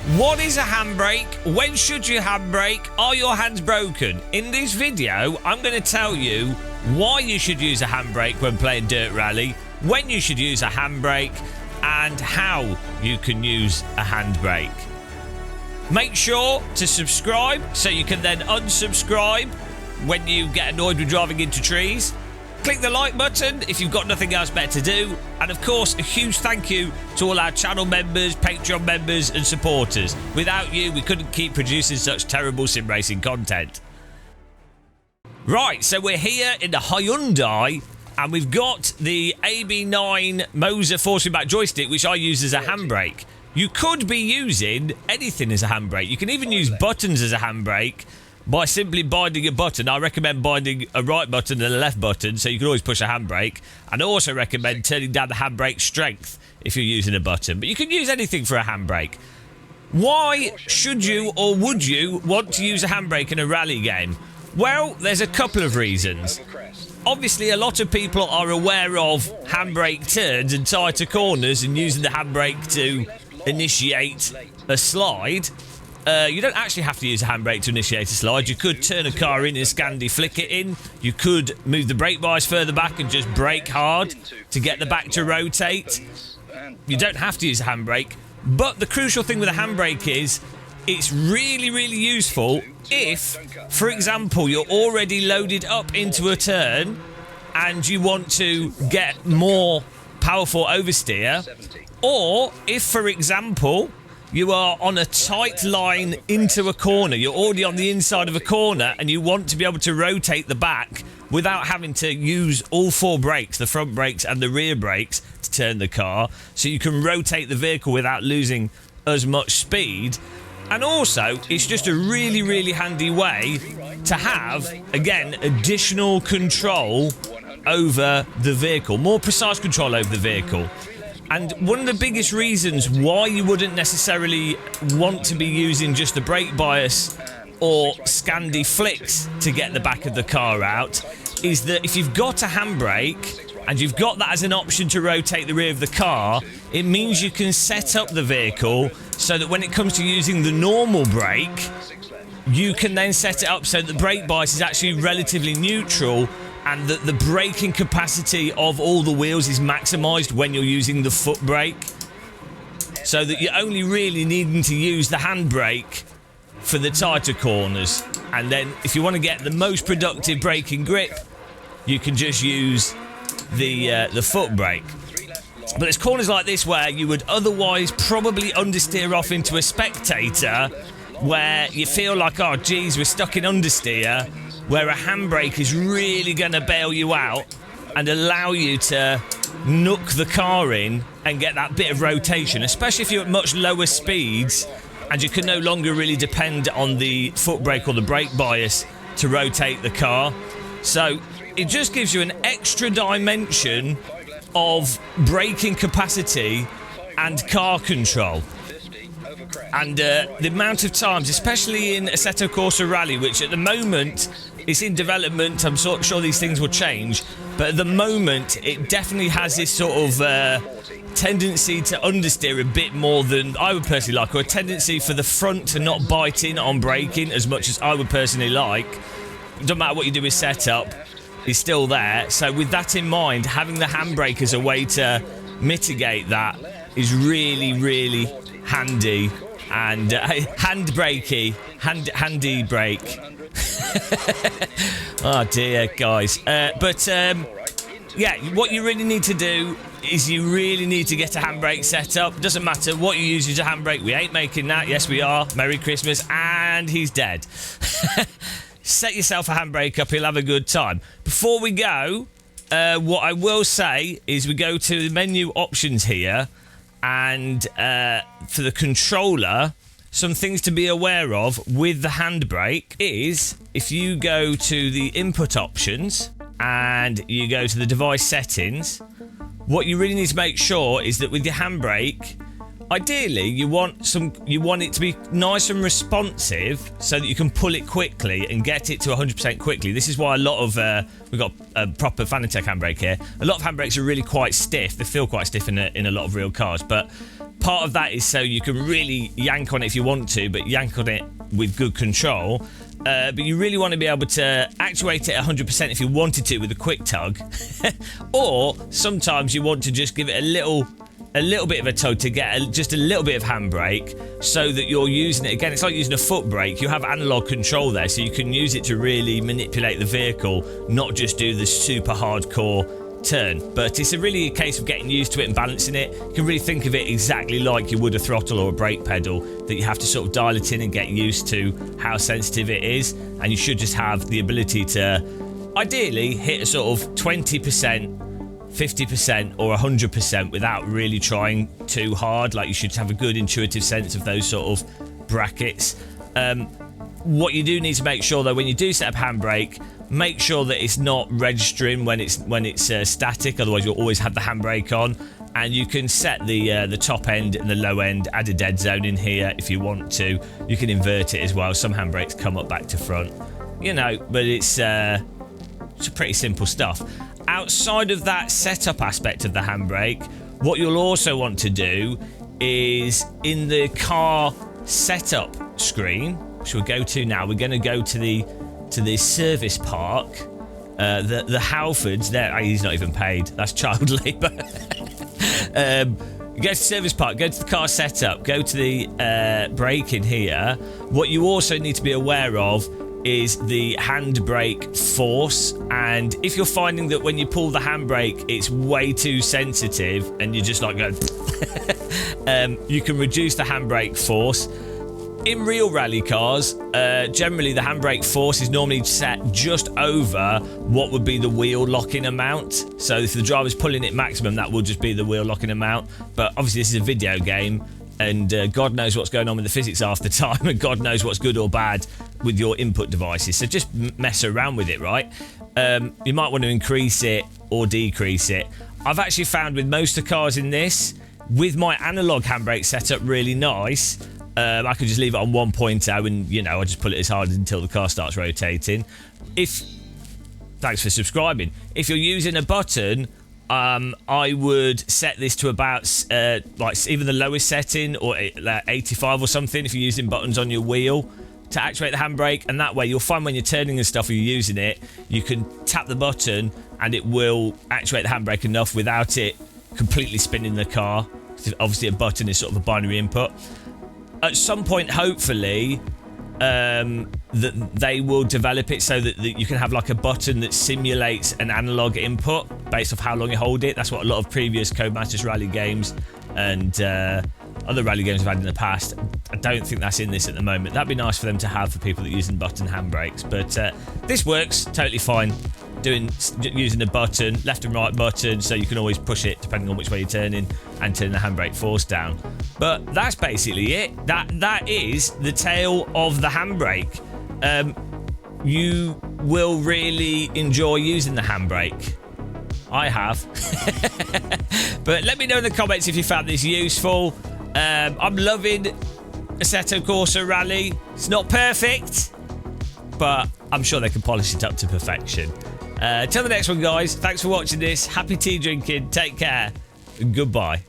What is a handbrake? When should you handbrake? Are your hands broken? In this video, I'm going to tell you why you should use a handbrake when playing Dirt Rally, when you should use a handbrake, and how you can use a handbrake. Make sure to subscribe so you can then unsubscribe when you get annoyed with driving into trees. Click the like button if you've got nothing else better to do. And of course, a huge thank you to all our channel members, Patreon members and supporters. Without you, we couldn't keep producing such terrible sim racing content. Right, so we're here in the Hyundai and we've got the AB9 Moser force feedback joystick, which I use as a handbrake. You could be using anything as a handbrake. You can even use buttons as a handbrake by simply binding a button. I recommend binding a right button and a left button so you can always push a handbrake. And I also recommend turning down the handbrake strength if you're using a button. But you can use anything for a handbrake. Why should you or would you want to use a handbrake in a rally game? Well, there's a couple of reasons. Obviously, a lot of people are aware of handbrake turns and tighter corners and using the handbrake to initiate a slide. You don't actually have to use a handbrake to initiate a slide. You could turn a car in and Scandi flick it in. You could move the brake bias further back and just brake hard to get the back to rotate. You don't have to use a handbrake. But the crucial thing with a handbrake is it's really, really useful if, for example, you're already loaded up into a turn and you want to get more powerful oversteer. Or if, for example, you are on a tight line into a corner. You're already on the inside of a corner and you want to be able to rotate the back without having to use all four brakes, the front brakes and the rear brakes, to turn the car. So you can rotate the vehicle without losing as much speed. And also, it's just a really, really handy way to have, again, additional control over the vehicle. More precise control over the vehicle. And one of the biggest reasons why you wouldn't necessarily want to be using just the brake bias or Scandi flicks to get the back of the car out is that if you've got a handbrake and you've got that as an option to rotate the rear of the car, it means you can set up the vehicle so that when it comes to using the normal brake, you can then set it up so that the brake bias is actually relatively neutral and that the braking capacity of all the wheels is maximised when you're using the foot brake, so that you're only really needing to use the handbrake for the tighter corners. And then if you want to get the most productive braking grip, you can just use the foot brake. But there's corners like this where you would otherwise probably understeer off into a spectator, where you feel like, oh geez, we're stuck in understeer, where a handbrake is really going to bail you out and allow you to nook the car in and get that bit of rotation, especially if you're at much lower speeds and you can no longer really depend on the foot brake or the brake bias to rotate the car. So it just gives you an extra dimension of braking capacity and car control. And the amount of times, especially in Assetto Corsa Rally, which at the moment is in development, I'm sure these things will change, but at the moment it definitely has this sort of tendency to understeer a bit more than I would personally like, or a tendency for the front to not bite in on braking as much as I would personally like. It doesn't matter what you do with setup, it's still there. So with that in mind, having the handbrake as a way to mitigate that is really, really handy. And handbrakey, handy brake. Oh dear, guys. Yeah, what you really need to do is you really need to get a handbrake set up. Doesn't matter what you use as a handbrake. We ain't making that. Yes, we are. Merry Christmas. And he's dead. Set yourself a handbrake up. You'll have a good time. Before we go, what I will say is we go to the menu options here. And for the controller, some things to be aware of with the handbrake is if you go to the input options and you go to the device settings, what you really need to make sure is that with your handbrake, ideally you want it to be nice and responsive so that you can pull it quickly and get it to 100% quickly. This is why a lot of we've got a proper Fanatec handbrake here. A lot of handbrakes are really quite stiff. They feel quite stiff in a lot of real cars, but part of that is so you can really yank on it if you want to, but yank on it with good control. But you really want to be able to actuate it 100% if you wanted to with a quick tug. Or sometimes you want to just give it a little bit of a tug to get just a little bit of handbrake, so that you're using it. Again, it's like using a foot brake. You have analog control there, so you can use it to really manipulate the vehicle, not just do the super hardcore turn. But it's really a case of getting used to it and balancing it. You can really think of it exactly like you would a throttle or a brake pedal, that you have to sort of dial it in and get used to how sensitive it is. And you should just have the ability to ideally hit a sort of 20%, 50% or 100% without really trying too hard. Like, you should have a good intuitive sense of those sort of brackets. What you do need to make sure, though, when you do set up handbrake, make sure that it's not registering when it's static. Otherwise, you'll always have the handbrake on. And you can set the top end and the low end, add a dead zone in here if you want to. You can invert it as well. Some handbrakes come up back to front, you know, but it's pretty simple stuff. Outside of that setup aspect of the handbrake, what you'll also want to do is in the car setup screen, which we'll go to now. We're going to go to the service park. The Halfords there. He's not even paid. That's child labour. Go to service park, go to the car setup, go to the brake in here. What you also need to be aware of is the handbrake force. And if you're finding that when you pull the handbrake it's way too sensitive and you're just like going you can reduce the handbrake force. In real rally cars, generally the handbrake force is normally set just over what would be the wheel locking amount. So if the driver's pulling it maximum, that will just be the wheel locking amount. But obviously this is a video game, and God knows what's going on with the physics half the time, and God knows what's good or bad with your input devices. So just mess around with it, right? You might want to increase it or decrease it. I've actually found with most of the cars in this, with my analog handbrake set up really nice, I could just leave it on 1.0 and, you know, I just pull it as hard until the car starts rotating. Thanks for subscribing. If you're using a button, I would set this to about like even the lowest setting, or 85 or something, if you're using buttons on your wheel to actuate the handbrake. And that way you'll find when you're turning and stuff, or you're using it, you can tap the button and it will actuate the handbrake enough without it completely spinning the car. Obviously a button is sort of a binary input. At some point, hopefully, that they will develop it so that you can have like a button that simulates an analog input based off how long you hold it. That's what a lot of previous Codemasters rally games and other rally games have had in the past. I don't think that's in this at the moment. That'd be nice for them to have for people that are using button handbrakes. But this works totally fine. Using the button, left and right button, so you can always push it depending on which way you're turning, and turn the handbrake force down. But that's basically it. That is the tale of the handbrake. You will really enjoy using the handbrake. I have. But let me know in the comments if you found this useful. I'm loving Assetto Corsa Rally. It's not perfect, but I'm sure they can polish it up to perfection. Till the next one, guys. Thanks for watching this. Happy tea drinking. Take care. And goodbye.